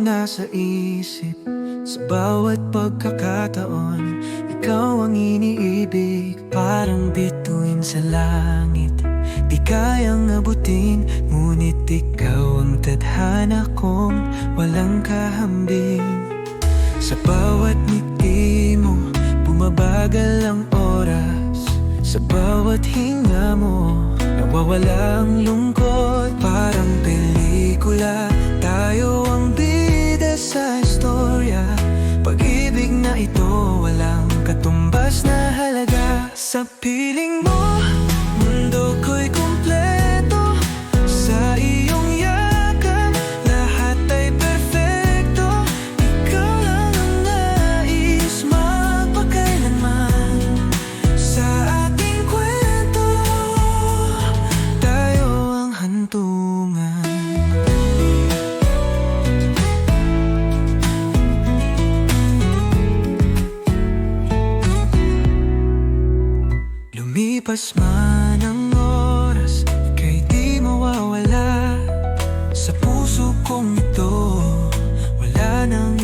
nasa isip. Sa bawat pagkakataon, ikaw ang iniibig. Parang bituin sa langit, di kayang abutin. Ngunit ikaw ang tadhana kong walang kahambing. Sa bawat ngiti mo, bumabagal ang oras. Sa bawat hinga mo, nawawala ang lungkot. Parang pelikula, tayo ang bida sa istorya. Pag-ibig na ito, walang katumbas na halaga. Sa piling mo, mundo ko'y kumpleto. Sa iyong yakap, lahat ay perfecto. Ikaw lang ang nais magpakailanman. Sa ating kwento, tayo ang hantungan. Lumipas man ang oras, ika'y di mawawala. Sa puso kong ito, wala nang